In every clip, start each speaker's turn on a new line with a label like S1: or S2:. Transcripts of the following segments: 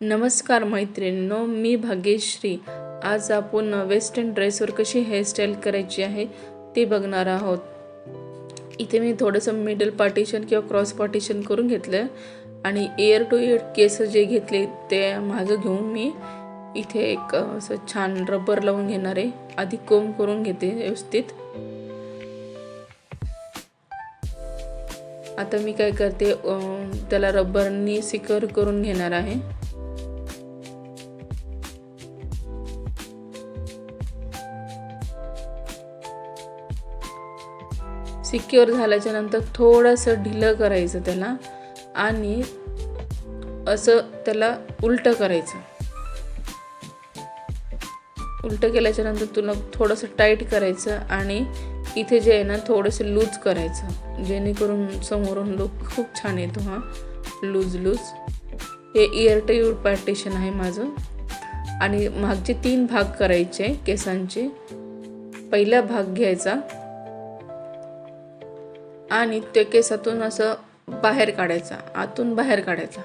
S1: नमस्कार मैत्रिणींनो, मी भाग्यश्री। आज आपण वेस्टर्न ड्रेसवर कशी हेअरस्टाईल करायची आहे ते बघणार आहोत। इथे मी थोडंसं मिडल पार्टिशन किंवा क्रॉस पार्टिशन करून घेतलं आणि एअर टू एअर केस जे घेतले ते मागं घेऊन मी इथे एक असं छान रबर लावून घेणार आहे। आधी कोंब करून घेते व्यवस्थित। आता मी काय करते, त्याला रबरनी सिक्युअर करून घेणार आहे। सिक्युअर झाल्याच्या नंतर थोडंसं ढिलं करायचं त्याला आणि असं त्याला उलटं करायचं। उलटं केल्याच्या नंतर तुला थोडंसं टाईट करायचं आणि इथे जे आहे ना थोडंसं लूज करायचं, जेणेकरून समोरून लुक खूप छान येतो। हा लूज हे इयर टू इयर पार्टिशन आहे माझं। आणि मागचे 3 भाग करायचे केसांचे। पहिला भाग घ्यायचा आणि ते केसातून असं बाहेर काढायचा, आतून बाहेर काढायचा।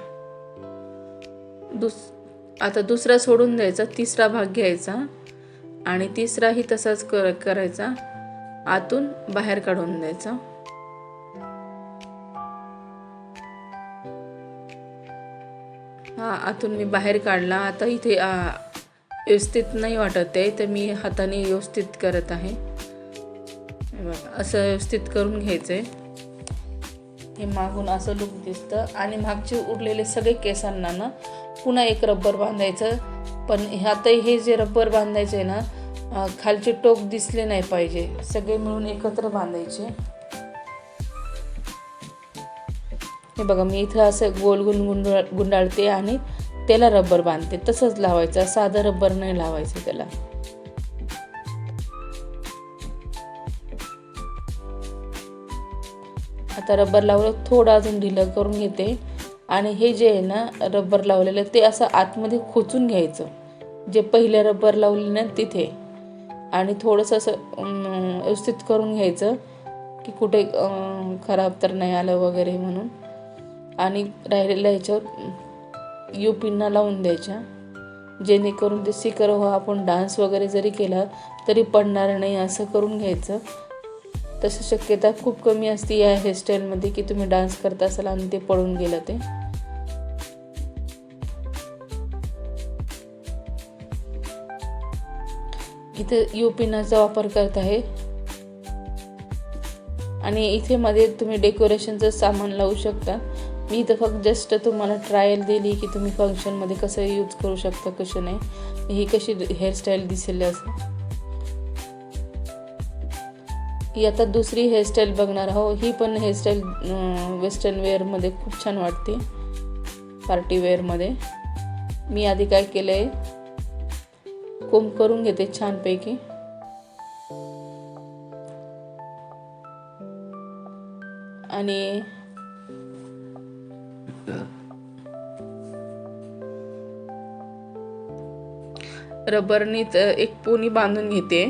S1: आता दुसरा सोडून द्यायचा, तिसरा भाग घ्यायचा आणि तिसराही तसाच करायचा, आतून बाहेर काढून द्यायचा। आतून मी बाहेर काढला। आता इथे व्यवस्थित नाही वाटत आहे तर मी हाताने व्यवस्थित करत आहे। असं व्यवस्थित करून घ्यायचंय। हे मागून असं लुक दिसतं आणि मागचे उरलेले सगळे केसांना ना पुन्हा एक रबर बांधायचं। पण आता हे जे रबर बांधायचे ना, खालचे टोक दिसले नाही पाहिजे, सगळे मिळून एकत्र बांधायचे। हे बघा, मी इथं असं गोल गोल गुंडाळते आणि त्याला रबर बांधते। तसंच लावायचं, साधं रबर नाही लावायचं त्याला। आता रबर लावलं, थोडं अजून ढिलं करून घेते आणि हे जे आहे ना रबर लावलेलं ते असं आतमध्ये खोचून घ्यायचं, जे पहिले रबर लावले ना तिथे। आणि थोडंसं असं व्यवस्थित करून घ्यायचं की कुठे खराब तर नाही आलं वगैरे म्हणून। आणि राहिलेल्या ह्याच्यावर यू पिन्ना लावून द्यायच्या, जेणेकरून ते सिक्युअर व्हा। आपण डान्स वगैरे जरी केला तरी पडणार नाही, असं करून घ्यायचं। तशी शक्यता खूप कमी असते या हेअरस्टाईलमध्ये की तुम्ही डान्स करत असाल आणि ते पडून गेलं ते। इथे यू पिनाचा वापर करत आहे आणि इथे मध्ये तुम्ही डेकोरेशनचं सामान लावू शकता। मी इथं फक्त जस्ट तुम्हाला ट्रायल दिली की तुम्ही फंक्शनमध्ये कसं यूज करू शकता, कसं नाही, ही कशी हेअरस्टाईल दिसेल असं। ही आता दुसरी हेअरस्टाईल बघणार आहोत। ही पण हेअरस्टाईल वेस्टर्न वेअरमध्ये खूप छान वाटते, पार्टी वेअरमध्ये। मी आधी काय केलंय, कोंब करून घेते छानपैकी आणि रबरनी एक पोनी बांधून घेते।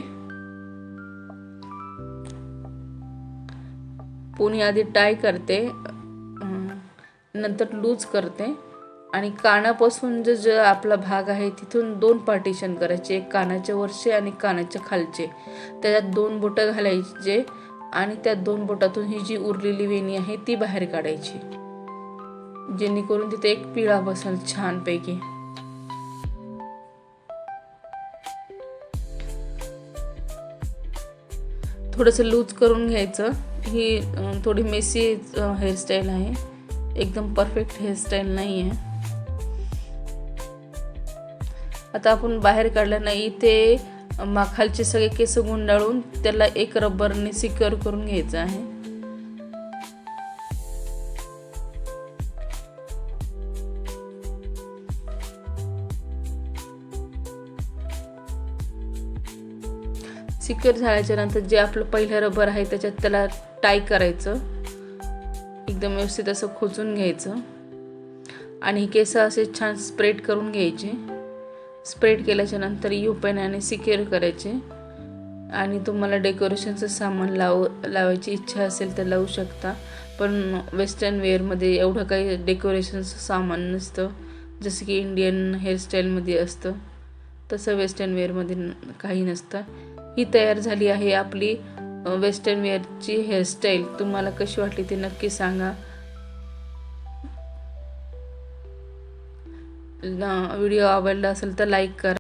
S1: पोनी आधी टाय करते, नंतर लूज करते आणि कानापासून जो आपला भाग आहे तिथून 2 पार्टिशन करायचे, एक कानाच्या वरचे आणि कानाच्या खालचे। त्याच्यात 2 बोटं घालायचे आणि त्या 2 बोटातून ही जी उरलेली वेणी आहे ती बाहेर काढायची, जेणेकरून तिथे एक पिळा बसेल छानपैकी। थोडंसं लूज करून घ्यायचं। ही थोडी मेसी हेअरस्टाईल आहे, एकदम परफेक्ट हेअरस्टाईल नाही आहे। आता आपण बाहेर काढलं नाही, इथे खालचे सगळे केस गुंडाळून त्याला एक रबरने सिक्युअर करून घ्यायचं आहे। सिक्युअर झाल्याच्या नंतर जे आपलं पहिलं रबर आहे त्याच्यात त्याला टाय करायचं, एकदम व्यवस्थित असं खोचून घ्यायचं आणि केस असे छान स्प्रेड करून घ्यायचे। स्प्रेड केल्याच्या नंतर यू पेनाने सिक्युअर करायचे आणि तुम्हाला डेकोरेशनचं सामान लावायची इच्छा असेल तर लावू शकता। पण वेस्टर्न वेअरमध्ये एवढं काही डेकोरेशनचं सामान नसतं, जसं की इंडियन हेअरस्टाईलमध्ये असतं तसं वेस्टर्न वेअरमध्ये काही नसतं. ही तयार झाली आहे आपली वेस्टर्न वेअरची हेअरस्टाईल. तुम्हाला कशी वाटली ते नक्की सांगा. व्हिडिओ आवडला असेल तर लाईक करा.